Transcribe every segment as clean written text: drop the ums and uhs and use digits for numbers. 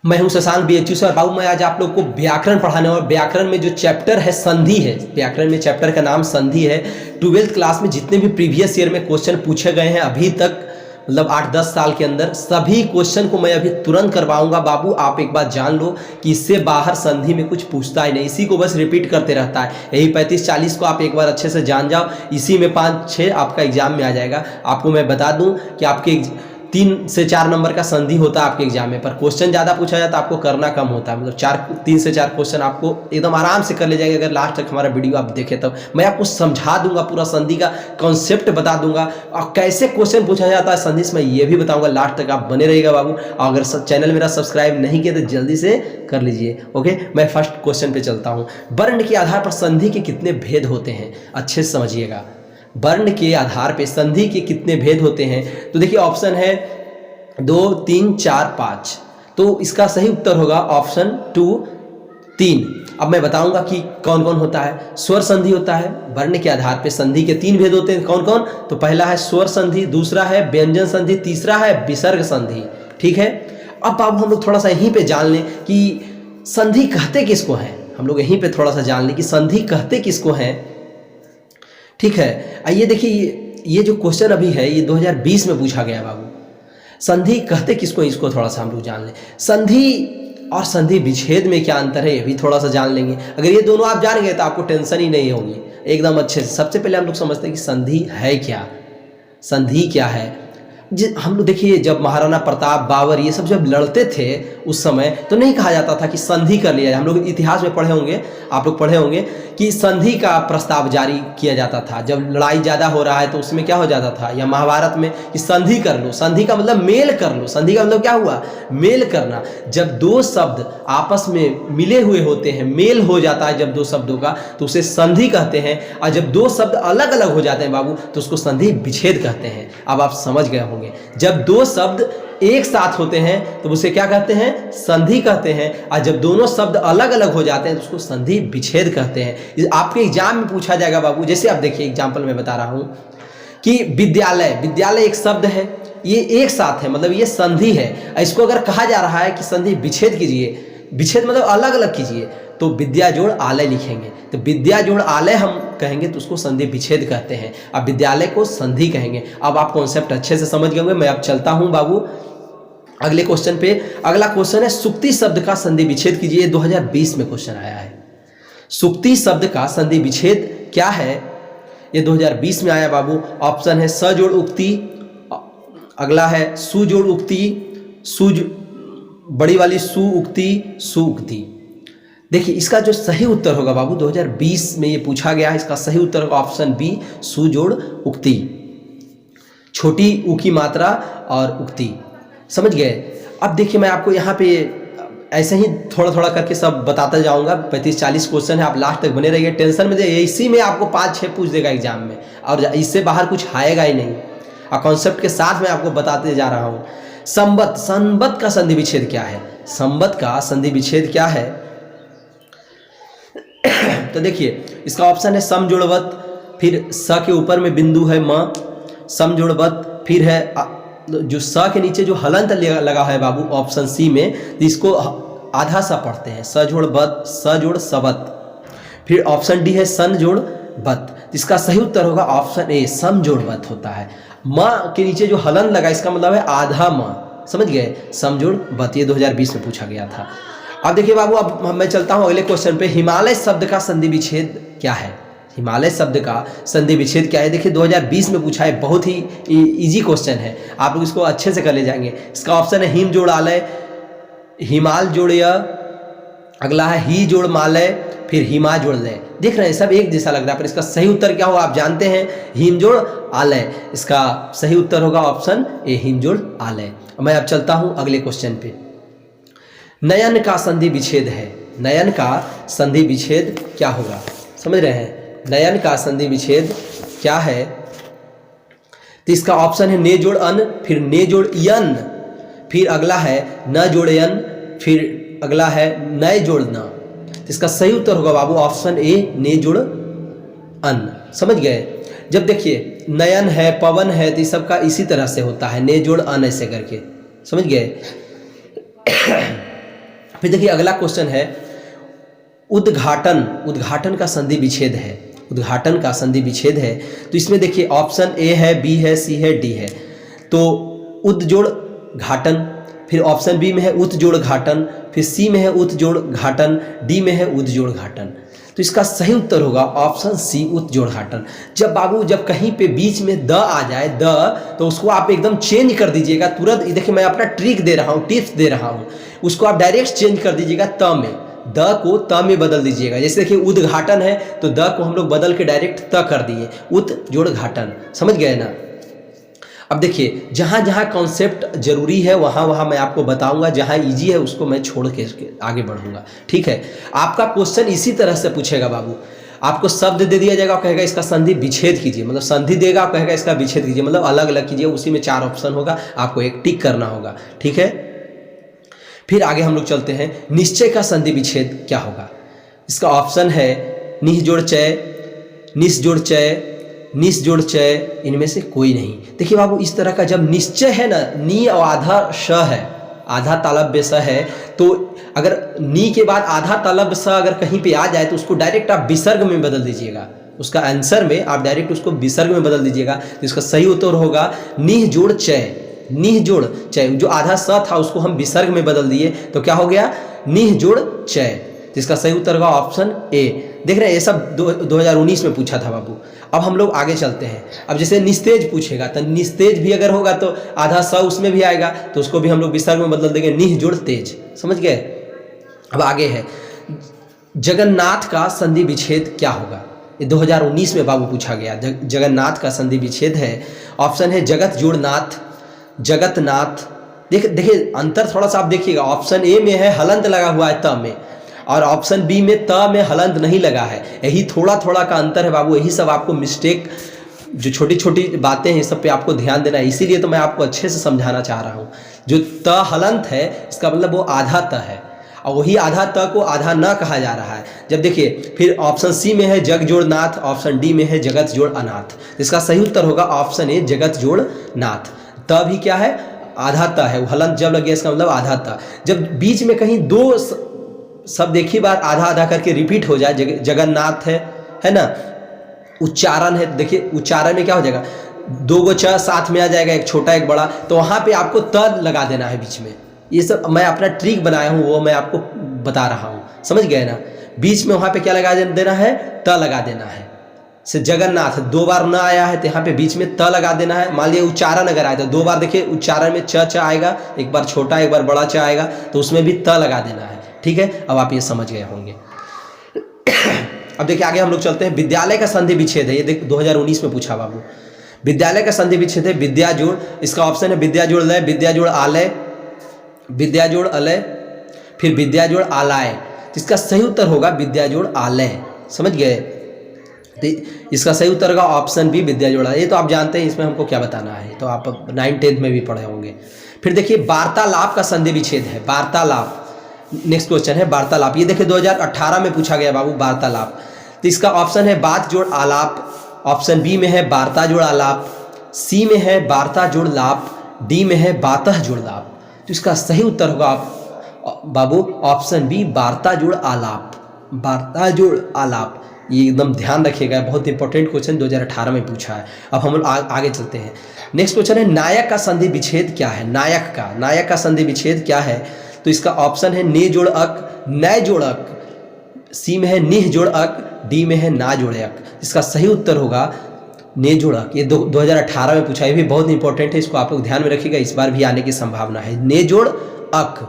मैं हूं शशांक BHU से और बाबू मैं आज आप लोग को व्याकरण पढ़ाने और व्याकरण में जो चैप्टर है संधि है, व्याकरण में चैप्टर का नाम संधि है। 12th क्लास में जितने भी प्रीवियस ईयर में क्वेश्चन पूछे गए हैं अभी तक, मतलब 8-10 साल के अंदर, सभी क्वेश्चन को मैं अभी तुरंत करवाऊंगा। बाबू आप एक बात जान लो कि इससे बाहर संधि में कुछ पूछता ही नहीं, इसी को बस रिपीट करते रहता है। यही 35-40 को आप एक बार अच्छे से जान जाओ, इसी में 5-6 आपका एग्जाम में आ जाएगा। आपको मैं बता दूं कि आपके 3 से 4 नंबर का संधि होता है आपके एग्जाम में, पर क्वेश्चन ज़्यादा पूछा जाता है, आपको करना कम होता है। मतलब 3 से 4 क्वेश्चन आपको एकदम आराम से कर ले जाएंगे अगर लास्ट तक हमारा वीडियो आप देखें। तब मैं आपको समझा दूंगा, पूरा संधि का कॉन्सेप्ट बता दूंगा और कैसे क्वेश्चन पूछा जाता है संधि से मैं ये भी बताऊंगा। लास्ट तक आप बने रहिएगा बाबू। और अगर चैनल मेरा सब्सक्राइब नहीं किया तो जल्दी से कर लीजिए। ओके, मैं फर्स्ट क्वेश्चन पे चलता हूँ। वर्ण के आधार पर संधि के कितने भेद होते हैं, अच्छे से समझिएगा। वर्ण के आधार पर संधि के कितने भेद होते हैं, तो देखिए ऑप्शन है 2, 3, 4, 5। तो इसका सही उत्तर होगा ऑप्शन 2, 3। अब मैं बताऊंगा कि कौन कौन होता है। स्वर संधि होता है, वर्ण के आधार पे संधि के 3 भेद होते हैं। कौन कौन? तो पहला है स्वर संधि, दूसरा है व्यंजन संधि, तीसरा है विसर्ग संधि। ठीक है, अब हम लोग थोड़ा सा यहीं पे जान लें कि संधि कहते किसको हैं। हम लोग यहीं पे थोड़ा सा जान लें कि संधि कहते किसको हैं। ठीक है, आइए देखिए ये जो क्वेश्चन अभी है ये 2020 में पूछा गया बाबू। संधि कहते किसको, इसको थोड़ा सा हम लोग जान लें। संधि और संधि विच्छेद में क्या अंतर है ये भी थोड़ा सा जान लेंगे। अगर ये दोनों आप जान गए तो आपको टेंशन ही नहीं होगी एकदम अच्छे से। सबसे पहले हम लोग समझते हैं कि संधि है क्या, संधि क्या है। हम लोग देखिए जब महाराणा प्रताप, बाबर ये सब जब लड़ते थे उस समय तो नहीं कहा जाता था कि संधि कर लिया जाए। हम लोग इतिहास में पढ़े होंगे, आप लोग पढ़े होंगे कि संधि का प्रस्ताव जारी किया जाता था जब लड़ाई ज़्यादा हो रहा है तो उसमें क्या हो जाता था, या महाभारत में कि संधि कर लो। संधि का मतलब मेल कर लो। संधि का मतलब क्या हुआ, मेल करना। जब 2 शब्द आपस में मिले हुए होते हैं, मेल हो जाता है जब 2 शब्दों का, तो उसे संधि कहते हैं। और जब 2 शब्द अलग अलग हो जाते हैं बाबू तो उसको संधि विच्छेद कहते हैं। अब आप समझ गए होंगे, जब 2 शब्द एक साथ होते हैं तो उसे क्या कहते हैं, संधि कहते हैं। और जब दोनों शब्द अलग अलग हो जाते हैं तो उसको संधि विच्छेद कहते हैं। आपके एग्जाम में पूछा जाएगा बाबू। जैसे आप देखिए एग्जाम्पल में बता रहा हूं कि विद्यालय, विद्यालय एक शब्द है, ये एक साथ है, मतलब ये संधि है। इसको अगर कहा जा रहा है कि संधि विच्छेद कीजिए, विच्छेद मतलब अलग अलग कीजिए, तो विद्या जोड़ आलय लिखेंगे। तो विद्या जोड़ आलय हम कहेंगे तो उसको संधि विच्छेद कहते हैं। अब विद्यालय को संधि कहेंगे। अब आप कॉन्सेप्ट अच्छे से समझ गए होंगे। मैं अब चलता हूं बाबू अगले क्वेश्चन पे। अगला क्वेश्चन है सुक्ति शब्द का संधि विच्छेद कीजिए। 2020 में क्वेश्चन आया है। सुक्ति शब्द का संधि विच्छेद क्या है, ये 2020 में आया बाबू। ऑप्शन है स जोड़ उक्ति, अगला है सु जोड़ उक्ति, बड़ी वाली सु उक्ति, सु उक्ति। देखिए इसका जो सही उत्तर होगा बाबू, 2020 में ये पूछा गया है, इसका सही उत्तर होगा ऑप्शन बी, सु जोड़ उक्ति। छोटी उ की मात्रा और उक्ति, समझ गए। अब देखिए मैं आपको यहाँ पे ऐसे ही थोड़ा थोड़ा करके सब बताता जाऊंगा। 35-40 क्वेश्चन है, आप लास्ट तक बने रहिए, टेंशन में जाइए। इसी में आपको 5-6 पूछ देगा एग्जाम में और इससे बाहर कुछ आएगा ही नहीं। और कॉन्सेप्ट के साथ मैं आपको बताते जा रहा हूँ। संबत, संबत का संधि विच्छेद क्या है, संबत का संधि विच्छेद क्या है। तो देखिए इसका ऑप्शन है सम जोड़वत, फिर स के ऊपर में बिंदु है म, सम जोड़वत, फिर है जो स के नीचे जो हलंत लगा है बाबू ऑप्शन सी में, इसको आधा सा पढ़ते हैं, स जोड़ बत, स जोड़ सबत। फिर ऑप्शन डी है सन जोड़ बत। इसका सही उत्तर होगा ऑप्शन ए, सम जोड़ बत होता है। म के नीचे जो हलन लगा इसका मतलब है आधा म, समझ गए, सम जोड़ बत। ये 2020 में पूछा गया था। अब देखिए बाबू अब मैं चलता हूँ अगले क्वेश्चन पे। हिमालय शब्द का संधि विच्छेद क्या है, हिमालय शब्द का संधि विच्छेद क्या है। देखिए 2020 में पूछा है, बहुत ही इजी क्वेश्चन है, आप लोग इसको अच्छे से कर ले जाएंगे। इसका ऑप्शन है हिम जोड़ आलय, हिमाल जोड़ य, अगला है ही जोड़ मालय, फिर हिमा जोड़ लय। देख रहे हैं सब एक जैसा लग रहा है, पर इसका सही उत्तर क्या होगा आप जानते हैं, हिम जोड़ आलय। इसका सही उत्तर होगा ऑप्शन ए, हिम जोड़ आलय। मैं अब चलता हूं अगले क्वेश्चन पे। नयन का संधि विच्छेद है, नयन का संधि विच्छेद क्या होगा, समझ रहे हैं। नयन का संधि विच्छेद क्या है, तो इसका ऑप्शन है ने जोड़ अन, फिर ने जोड़ यन, फिर अगला है न जोड़ यन, फिर अगला है नय जोड़ न। तो इसका सही उत्तर होगा बाबू ऑप्शन ए, ने जोड़ अन। समझ गए। जब देखिए नयन है, पवन है, तो सब का इसी तरह से होता है, ने जोड़ अन ऐसे करके, समझ गए। फिर देखिए अगला क्वेश्चन है उद्घाटन। उद्घाटन का संधि विच्छेद है, उद्घाटन का संधि विच्छेद है। तो इसमें देखिए ऑप्शन ए है, बी है, सी है, डी है। तो उद जोड़ घाटन, फिर ऑप्शन बी में है उत जोड़ घाटन, फिर सी में है उत जोड़ घाटन, डी में है उद जोड़ घाटन। तो इसका सही उत्तर होगा ऑप्शन सी उत जोड़ घाटन। जब बाबू जब कहीं पे बीच में द आ जाए द, तो उसको आप एकदम चेंज कर दीजिएगा तुरंत। देखिए मैं अपना ट्रिक दे रहा हूँ, टिप्स दे रहा हूँ, उसको आप डायरेक्ट चेंज कर दीजिएगा त में, द को त में बदल दीजिएगा। जैसे देखिए उद्घाटन है तो द को हम लोग बदल के डायरेक्ट त कर दिए, उत जोड़ घाटन। समझ गए ना। अब देखिए जहाँ जहाँ कॉन्सेप्ट जरूरी है वहाँ वहाँ मैं आपको बताऊंगा, जहाँ इजी है उसको मैं छोड़ के आगे बढ़ूंगा। ठीक है, आपका क्वेश्चन इसी तरह से पूछेगा बाबू, आपको शब्द दे दिया जाएगा, कहेगा इसका संधि विच्छेद कीजिए, मतलब संधि देगा, कहेगा इसका विच्छेद कीजिए, मतलब अलग अलग कीजिए। उसी में 4 ऑप्शन होगा, आपको एक टिक करना होगा। ठीक है, फिर आगे हम लोग चलते हैं, निश्चय का संधि विच्छेद क्या होगा। इसका ऑप्शन है निह जोड़ चय, निस जोड़ चय, निस जोड़ चय, इनमें से कोई नहीं। देखिए बाबू इस तरह का जब निश्चय है ना, नी और आधा श है, आधा तालब्य स है, तो अगर नी के बाद आधा तालब्य स अगर कहीं पे आ जाए तो उसको डायरेक्ट आप विसर्ग में बदल दीजिएगा। उसका आंसर में आप डायरेक्ट उसको विसर्ग में बदल दीजिएगा। तो इसका सही उत्तर होगा निह जोड़ चय, निह जोड़ चय। जो आधा स था उसको हम विसर्ग में बदल दिए तो क्या हो गया, निह जोड़ चय। जिसका सही उत्तर होगा ऑप्शन ए। देख रहे हैं ये सब 2019 में पूछा था बाबू। अब हम लोग आगे चलते हैं। अब जैसे निस्तेज पूछेगा तो निस्तेज भी अगर होगा तो आधा स उसमें भी आएगा, तो उसको भी हम लोग विसर्ग में बदल देंगे, निह जोड़ तेज। समझ गए। अब आगे है जगन्नाथ का संधि विच्छेद क्या होगा। ये 2019 में बाबू पूछा गया। जगन्नाथ का संधि विच्छेद है, ऑप्शन है जगत जोड़ नाथ, जगतनाथ। देखिए अंतर थोड़ा सा आप देखिएगा, ऑप्शन ए में है हलंत लगा हुआ है त में, और ऑप्शन बी में त में हलंत नहीं लगा है। यही थोड़ा थोड़ा का अंतर है बाबू। यही सब आपको मिस्टेक, जो छोटी छोटी बातें हैं, इस सब पे आपको ध्यान देना है। इसीलिए तो मैं आपको अच्छे से समझाना चाह रहा हूँ। जो त हलंत है इसका मतलब वो आधा त है, और वही आधा त को आधा न कहा जा रहा है। जब देखिए फिर ऑप्शन सी में है जग जोड़ नाथ, ऑप्शन डी में है जगत जोड़ अनाथ। इसका सही उत्तर होगा ऑप्शन ए जगत जोड़ नाथ। त भी क्या है, आधा त है, हलंत जब लगे इसका मतलब आधा त। जब बीच में कहीं दो शब्द एक ही बार आधा आधा करके रिपीट हो जाए, जगन्नाथ है ना, उच्चारण है। देखिए उच्चारण में क्या हो जाएगा, 2 गो च साथ में आ जाएगा, एक छोटा एक बड़ा, तो वहाँ पे आपको त लगा देना है बीच में। ये सब मैं अपना ट्रिक बनाया हूँ, वो मैं आपको बता रहा हूँ। समझ गए ना। बीच में वहाँ पे क्या लगा देना है, त लगा देना है। से जगन्नाथ 2 बार न आया है तो यहाँ पे बीच में त लगा देना है। मान लिया उच्चारण अगर आया तो 2 बार, देखिए उच्चारण में च आएगा, एक बार छोटा एक बार बड़ा च आएगा, तो उसमें भी त लगा देना है। ठीक है, अब आप ये समझ गए होंगे। अब देखिए आगे हम लोग चलते हैं। विद्यालय का संधि विच्छेद है, ये देख 2019 में पूछा बाबू। विद्यालय का संधि विच्छेद है विद्या जोड़, इसका ऑप्शन है विद्या जोड़ लय, विद्या जोड़ आलय, विद्या जोड़ अलय, फिर विद्या जोड़ आलाय। इसका सही उत्तर होगा विद्या जोड़ आलय। समझ गए। तो इसका सही उत्तर होगा ऑप्शन बी विद्या जोड़ आलय। ये तो आप जानते हैं, इसमें हमको क्या बताना है, तो आप 9th-10th में भी पढ़े होंगे। फिर देखिए वार्तालाप का संधि विच्छेद है, वार्तालाप। नेक्स्ट क्वेश्चन है वार्तालाप। ये देखिए 2018 में पूछा गया बाबू वार्तालाप। तो इसका ऑप्शन है बात जोड़ आलाप, ऑप्शन बी में है वार्ता जोड़ आलाप, सी में है वार्ता जोड़ लाप, डी में है बातः जोड़ लाप। तो इसका सही उत्तर होगा बाबू ऑप्शन बी वार्ता जोड़ आलाप, वार्ता जोड़ आलाप। ये एकदम ध्यान रखिएगा, बहुत इंपॉर्टेंट क्वेश्चन 2018 में पूछा है। अब हम लोग आगे चलते हैं। नेक्स्ट क्वेश्चन है नायक का संधि विच्छेद क्या है। नायक का संधि विच्छेद क्या है। तो इसका ऑप्शन है ने जोड़ अक, नय जोड़ अक, सी में है निह जोड़ अक, डी में है ना जोड़ अक। इसका सही उत्तर होगा ने जोड़ अक। ये 2018 में पूछा, ये भी बहुत इंपॉर्टेंट है, इसको आप लोग ध्यान में रखिएगा, इस बार भी आने की संभावना है। ने जोड़ अक,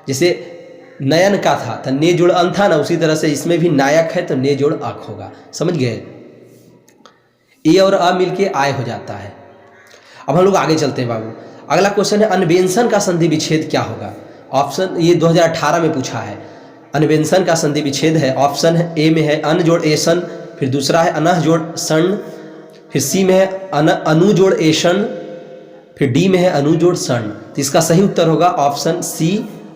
जैसे नयन का था तो ने जोड़ अन था ना, उसी तरह से इसमें भी नायक है तो ने जोड़ अक होगा। समझ गए। ए और अ मिलके आय हो जाता है। अब हम लोग आगे चलते हैं बाबू। अगला क्वेश्चन है अन्वेषण का संधि विच्छेद क्या होगा। ऑप्शन ये 2018 में पूछा है। अन्वेषण का संधि विच्छेद है, ऑप्शन ए में है अन जोड़ एसन, फिर दूसरा है अनह जोड़ सन, फिर सी में है अनु जोड़ एशन, फिर डी में है अनु जोड़ सन। तो इसका सही उत्तर होगा ऑप्शन सी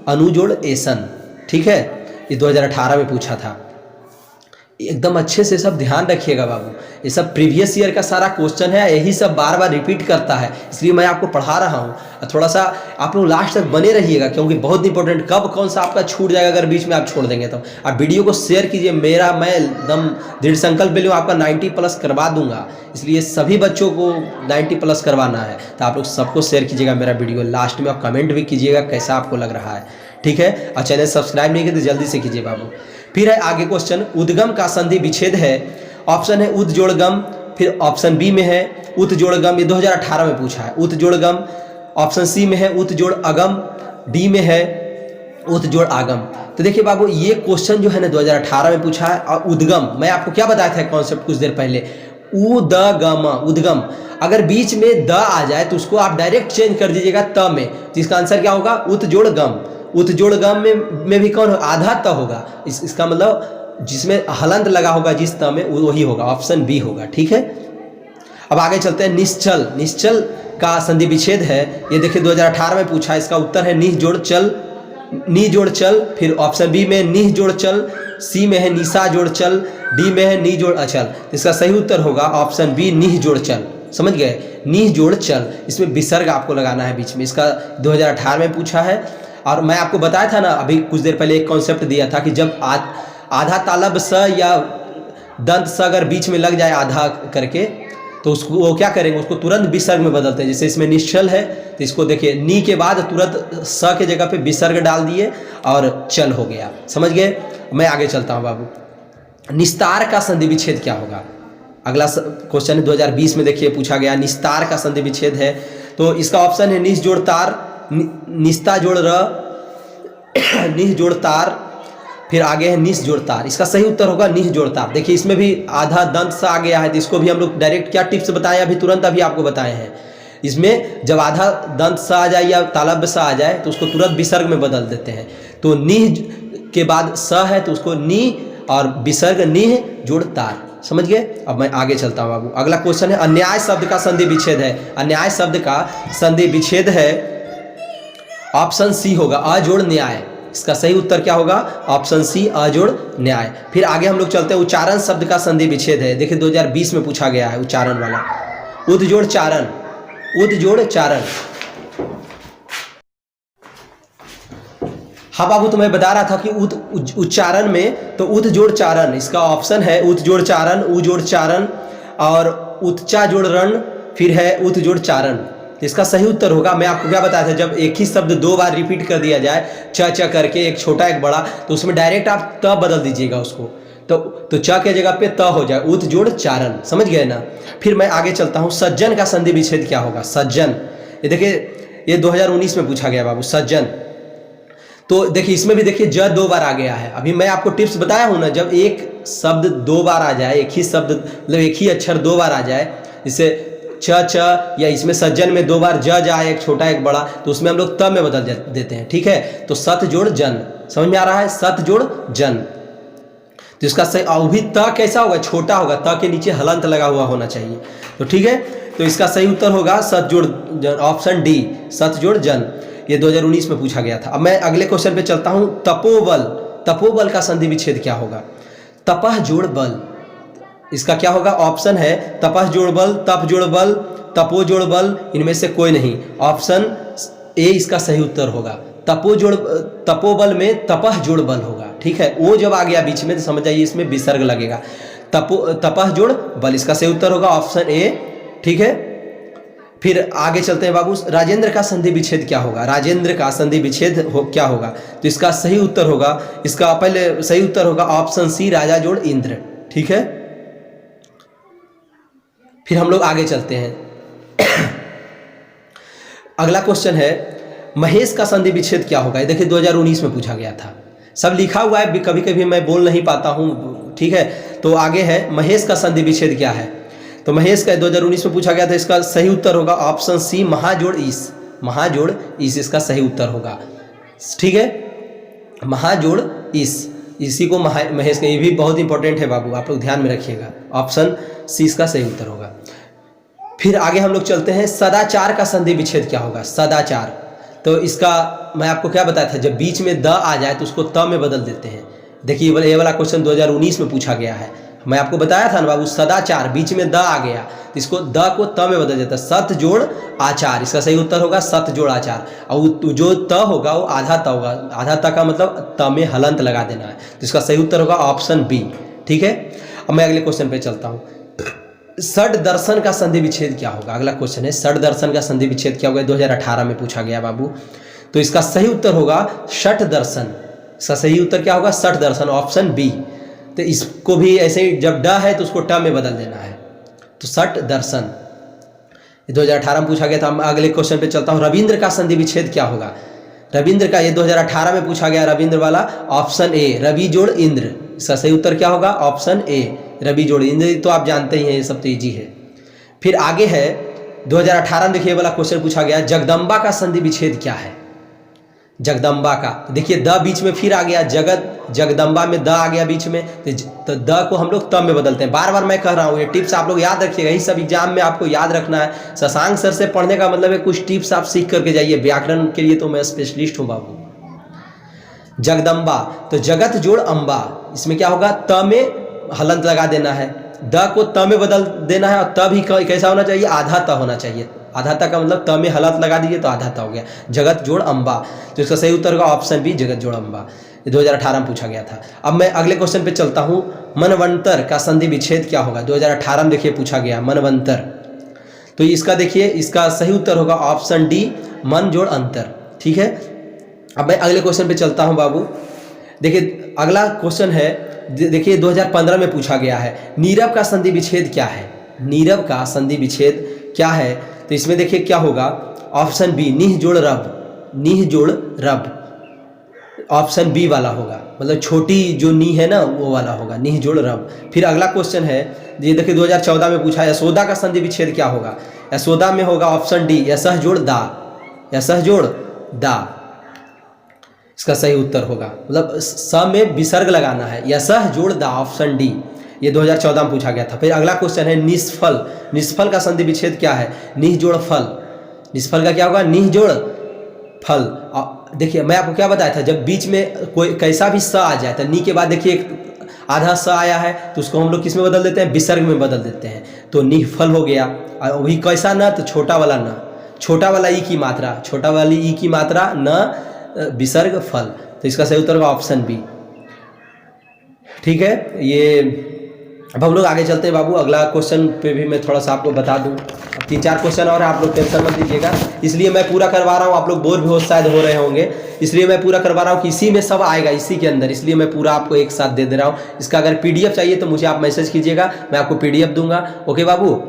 अनु जोड़ एसन। ठीक है, ये 2018 में पूछा था। एकदम अच्छे से सब ध्यान रखिएगा बाबू, ये सब प्रीवियस ईयर का सारा क्वेश्चन है, यही सब बार बार रिपीट करता है, इसलिए मैं आपको पढ़ा रहा हूँ। थोड़ा सा आप लोग लास्ट तक बने रहिएगा, क्योंकि बहुत इंपॉर्टेंट, कब कौन सा आपका छूट जाएगा अगर बीच में आप छोड़ देंगे तो। आप वीडियो को शेयर कीजिए, मैं एकदम दृढ़ संकल्प ले लूँ आपका 90+ करवा दूंगा, इसलिए सभी बच्चों को 90+ करवाना है। तो आप लोग सबको शेयर कीजिएगा मेरा वीडियो, लास्ट में आप कमेंट भी कीजिएगा कैसा आपको लग रहा है, ठीक है। और चैनल सब्सक्राइब नहीं किए तो जल्दी से कीजिए बाबू। फिर है आगे क्वेश्चन, उद्गम का संधि विच्छेद है। ऑप्शन है उद जोड़ गम, फिर ऑप्शन बी में है उत जोड़ गम, ये 2018 में पूछा है उत जोड़ गम। ऑप्शन सी में है उत जोड़ अगम, डी में है उत जोड़ आगम। तो देखिए बाबू, ये क्वेश्चन जो है ना 2018 में पूछा है। और उद्गम, मैं आपको क्या बताया था कॉन्सेप्ट कुछ देर पहले, उदगम, उद्गम, अगर बीच में द आ जाए तो उसको आप डायरेक्ट चेंज कर दीजिएगा त में, तो इसका आंसर क्या होगा, उत जोड़ गम। उत जोड़ गम में भी कौन होगा, आधा त होगा, इसका मतलब जिसमें हलंत लगा होगा जिस त में वही होगा, ऑप्शन बी होगा, ठीक है। अब आगे चलते हैं, निश्चल, निश्चल का संधि विच्छेद है, ये देखिए 2018 में पूछा है, इसका उत्तर है निह जोड़ चल, नी जोड़ चल। फिर ऑप्शन बी में निह जोड़ चल, सी में है निशा जोड़ चल, डी में है नी जोड़ अचल। इसका सही उत्तर होगा ऑप्शन बी, निह जोड़ चल, समझ गए, निह जोड़ चल। इसमें विसर्ग आपको लगाना है बीच में, इसका 2018 में पूछा है। और मैं आपको बताया था ना अभी कुछ देर पहले, एक कॉन्सेप्ट दिया था कि जब आधा तालब स या दंत स अगर बीच में लग जाए आधा करके, तो उसको वो क्या करेंगे, उसको तुरंत विसर्ग में बदलते हैं। जैसे इसमें निश्चल है तो इसको देखिए नी के बाद तुरंत स के जगह पे विसर्ग डाल दिए और चल हो गया, समझ गए। मैं आगे चलता हूँ बाबू, निस्तार का संधि विच्छेद क्या होगा। अगला क्वेश्चन है 2020 में, देखिए पूछा गया निस्तार का संधि विच्छेद है। तो इसका ऑप्शन है निस जोड़ तार, निस्ता जोड़ र, निह जोड़ तार, फिर आगे है निस जोड़ तार। इसका सही उत्तर होगा निह जोड़ तार। देखिए इसमें भी आधा दंत सा आ गया है, तो इसको भी हम लोग डायरेक्ट क्या टिप्स बताए अभी तुरंत अभी आपको बताए हैं। इसमें जब आधा दंत सा आ जाए या तालब सा आ जाए तो उसको तुरंत विसर्ग में बदल देते हैं। तो निह के बाद स है तो उसको नी और विसर्ग निह जोड़ तार, समझ गए। अब मैं आगे चलता हूँ बाबू, अगला क्वेश्चन है अन्याय शब्द का संधि विच्छेद है। अन्याय शब्द का संधि विच्छेद है, ऑप्शन सी होगा अजोड़ न्याय। इसका सही उत्तर क्या होगा, ऑप्शन सी अजोड़ न्याय। फिर आगे हम लोग चलते हैं, उच्चारण शब्द का संधि विच्छेद है। देखिए 2020 में पूछा गया है उच्चारण वाला, उद जोड़ चारण, उद जोड़ चारण। हाँ बाबू, तो मैं बता रहा था कि उच्चारण में तो उद जोड़ चारण, इसका ऑप्शन है उद जोड़ चारण, उ जोड़ चारण और उत्चा जोड़ रण, फिर है उद जोड़ चारण। इसका सही उत्तर होगा, मैं आपको क्या बताया था, जब एक ही शब्द दो बार रिपीट कर दिया जाए च च करके, एक छोटा एक बड़ा, तो उसमें डायरेक्ट आप त बदल दीजिएगा उसको, तो च के जगह पे त हो जाए, उत जोड़ चारण, समझ गए ना। फिर मैं आगे चलता हूँ, सज्जन का संधि विच्छेद क्या होगा। सज्जन, ये देखिए ये 2019 में पूछा गया बाबू, सज्जन। तो देखिए इसमें भी देखिए ज दो बार आ गया है। अभी मैं आपको टिप्स बताया हूँ ना, जब एक शब्द दो बार आ जाए, एक ही शब्द मतलब एक ही अक्षर दो बार आ जाए, जैसे च च, या इसमें सज्जन में दो बार ज जाए, एक छोटा एक बड़ा, तो उसमें हम लोग त में बदल देते हैं, ठीक है। तो सत जोड़ जन, समझ में आ रहा है, सत जोड़ जन। तो इसका सही, और भी त कैसा होगा, छोटा होगा, त के नीचे हलंत लगा हुआ होना चाहिए, तो ठीक है। तो इसका सही उत्तर होगा सत जोड़ जन, ऑप्शन डी, सत जोड़ जन। ये 2019 में पूछा गया था। अब मैं अगले क्वेश्चन पे चलता हूँ, तपोबल। तपोबल का संधि विच्छेद क्या होगा। तपह जोड़ बल, इसका क्या होगा, ऑप्शन है तपह जोड़ बल, तप जोड़ बल, तपो जोड़ बल, इनमें से कोई नहीं, ऑप्शन ए इसका सही उत्तर होगा। तपोबल में तपह जोड़ बल होगा, ठीक है। वो जब आ गया बीच में तो समझ जाइए इसमें विसर्ग लगेगा, तपह जोड़ बल, इसका सही उत्तर होगा ऑप्शन ए, ठीक है। फिर आगे चलते हैं बाबू, राजेंद्र का संधि विच्छेद क्या होगा। राजेंद्र का संधि विच्छेद क्या होगा, तो इसका सही उत्तर होगा, इसका पहले सही उत्तर होगा ऑप्शन सी, राजा जोड़ इंद्र, ठीक है। फिर हम लोग आगे चलते हैं अगला क्वेश्चन है, महेश का संधि विच्छेद क्या होगा। देखिए 2019 में पूछा गया था, सब लिखा हुआ है, कभी कभी मैं बोल नहीं पाता हूँ, ठीक है। तो आगे है, महेश का संधि विच्छेद क्या है। तो महेश का 2019 में पूछा गया था, इसका सही उत्तर होगा ऑप्शन सी, महाजोड़ ईस, महाजोड़ ईस इसका सही उत्तर होगा, ठीक है। महाजोड़ ईस, इसी को महेश का, ये भी बहुत इंपॉर्टेंट है बाबू, आप लोग ध्यान में रखिएगा, ऑप्शन सी इसका सही उत्तर होगा। फिर आगे हम लोग चलते हैं, सदाचार का संधि विच्छेद क्या होगा। सदाचार, तो इसका मैं आपको क्या बताया था, जब बीच में द आ जाए तो उसको त में बदल देते हैं, देखिए ये वाला क्वेश्चन 2019 में पूछा गया है। मैं आपको बताया था ना बाबू, सदाचार, बीच में द आ गया तो इसको द को त में बदल जाता है, सत जोड़ आचार। इसका सही उत्तर होगा सत जोड़ आचार। और जो त होगा वो आधा त होगा, आधा त का मतलब त में हलंत लगा देना है, तो इसका सही उत्तर होगा ऑप्शन बी। ठीक है, अब मैं अगले क्वेश्चन पे चलता हूँ। षड दर्शन का संधि विच्छेद क्या होगा? अगला क्वेश्चन है षड दर्शन का संधि विच्छेद क्या होगा, 2018 में पूछा गया बाबू। तो इसका सही उत्तर होगा षट दर्शन। इसका सही उत्तर क्या होगा? षट दर्शन, ऑप्शन बी। तो इसको भी ऐसे ही जब ड है तो उसको ट में बदल देना है, तो षट दर्शन 2018 में पूछा गया था। मैं अगले क्वेश्चन पे चलता हूँ। रविंद्र का संधि विच्छेद क्या होगा? रविंद्र का, ये 2018 में पूछा गया, रविंद्र वाला, ऑप्शन ए रवि जोड़ इंद्र। इसका सही उत्तर क्या होगा? ऑप्शन ए रवि जोड़ इंद्र। तो आप जानते ही हैं, ये सब तो ईजी है। फिर आगे है 2018 में, देखिए वाला क्वेश्चन पूछा गया, जगदम्बा का संधि विच्छेद क्या है? जगदम्बा का, देखिए द बीच में फिर आ गया, जगदम्बा में द आ गया बीच में, तो द को हम लोग त में बदलते हैं। बार बार मैं कह रहा हूँ, ये टिप्स आप लोग याद रखिएगा, यही सब एग्जाम में आपको याद रखना है। शशांक सर से पढ़ने का मतलब है कुछ टिप्स आप सीख करके जाइए। व्याकरण के लिए तो मैं स्पेशलिस्ट हूँ बाबू। जगदम्बा, तो जगत जोड़ अम्बा, इसमें क्या होगा? त में हलंत लगा देना है, द को त में बदल देना है, और त भी कैसा होना चाहिए? आधा त होना चाहिए। आधा त का मतलब त में हलंत लगा दीजिए तो आधा त हो गया। जगत जोड़ अम्बा, तो इसका सही उत्तर होगा ऑप्शन बी जगत जोड़ अम्बा। ये 2018 में पूछा गया था। अब मैं अगले क्वेश्चन पे चलता हूँ। मनवंतर का संधि विच्छेद क्या होगा? 2018 में देखिए पूछा गया मनवंतर। तो इसका देखिए, इसका सही उत्तर होगा ऑप्शन डी मन जोड़ अंतर। ठीक है, अब मैं अगले क्वेश्चन पे चलता हूँ बाबू। देखिए अगला क्वेश्चन है, देखिए 2015 में पूछा गया है, नीरव का संधि विच्छेद क्या है? नीरव का संधि विच्छेद क्या है? तो इसमें देखिए क्या होगा? ऑप्शन बी निह जोड़ रब, निह जोड़ रब, ऑप्शन बी वाला होगा, मतलब छोटी जो नी है ना वो वाला होगा, निह जोड़ रब। फिर अगला क्वेश्चन है, ये देखिए 2014 में पूछा है, यशोदा का संधि विच्छेद क्या होगा? यशोदा में होगा ऑप्शन डी यसह जोड़ दा, यसह जोड़ दा, इसका सही उत्तर होगा, मतलब स में विसर्ग लगाना है, यसह जोड़ दा, ऑप्शन डी। ये 2014 में पूछा गया था। फिर अगला क्वेश्चन है निष्फल, निष्फल का संधि विच्छेद क्या है? निह जोड़ फल, निष्फल का क्या होगा? निह जोड़ फल। देखिए मैं आपको क्या बताया था, जब बीच में कोई कैसा भी स आ जाए तो नी के बाद देखिए एक आधा स आया है तो उसको हम लोग किस में बदल देते हैं? विसर्ग में बदल देते हैं, तो निष्फल हो गया। और वही कैसा न? तो छोटा वाला न, छोटा वाला ई की मात्रा, छोटा वाली ई की मात्रा न विसर्ग फल, तो इसका सही उत्तर होगा ऑप्शन बी। ठीक है, ये अब हम लोग आगे चलते हैं बाबू। अगला क्वेश्चन पे भी मैं थोड़ा सा आपको बता दूं, अब 3-4 क्वेश्चन और आप लोग टेंशन मत लीजिएगा, इसलिए मैं पूरा करवा रहा हूँ। आप लोग बोर भी हो शायद हो रहे होंगे, इसलिए मैं पूरा करवा रहा हूँ कि इसी में सब आएगा, इसी के अंदर, इसलिए मैं पूरा आपको एक साथ दे रहा हूँ। इसका अगर पीडीएफ चाहिए तो मुझे आप मैसेज कीजिएगा, मैं आपको पीडीएफ दूंगा। ओके बाबू।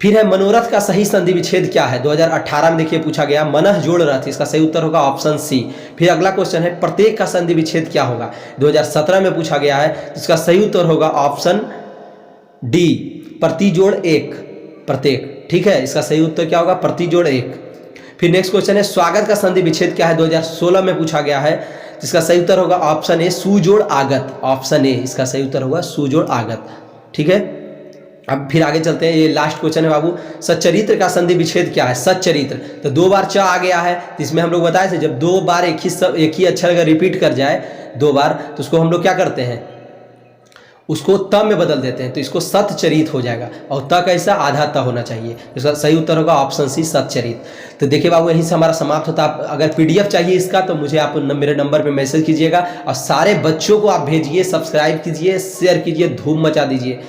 फिर है मनोरथ का सही संधि विच्छेद क्या है? 2018 में देखिए पूछा गया, मनः जोड़ रथ, इसका सही उत्तर होगा ऑप्शन सी। फिर अगला क्वेश्चन है, प्रत्येक का संधि विच्छेद क्या होगा? 2017 में पूछा गया है, इसका सही उत्तर होगा ऑप्शन डी प्रति जोड़ एक, प्रत्येक। ठीक है, इसका सही उत्तर क्या होगा? प्रति जोड़ एक। फिर नेक्स्ट क्वेश्चन है, स्वागत का संधि विच्छेद क्या है? 2016 में पूछा गया है, इसका सही उत्तर होगा ऑप्शन ए सु जोड़ आगत, ऑप्शन ए, इसका सही उत्तर होगा सु जोड़ आगत। ठीक है, अब फिर आगे चलते हैं। ये लास्ट क्वेश्चन है बाबू, सच्चरित्र का संधि विच्छेद क्या है? सच्चरित्र, तो 2 बार च आ गया है, इसमें हम लोग बताए थे जब 2 बार एक ही अक्षर अगर रिपीट कर जाए 2 बार तो उसको हम लोग क्या करते हैं? उसको त में बदल देते हैं, तो इसको सतचरित हो जाएगा। और त कैसा? आधा त होना चाहिए, इसका सही उत्तर होगा ऑप्शन सी सतचरित। तो देखिए बाबू, यहीं से हमारा समाप्त होता है। अगर पीडीएफ चाहिए इसका तो मुझे आप मेरे नंबर पे मैसेज कीजिएगा, और सारे बच्चों को आप भेजिए, सब्सक्राइब कीजिए, शेयर कीजिए, धूम मचा दीजिए।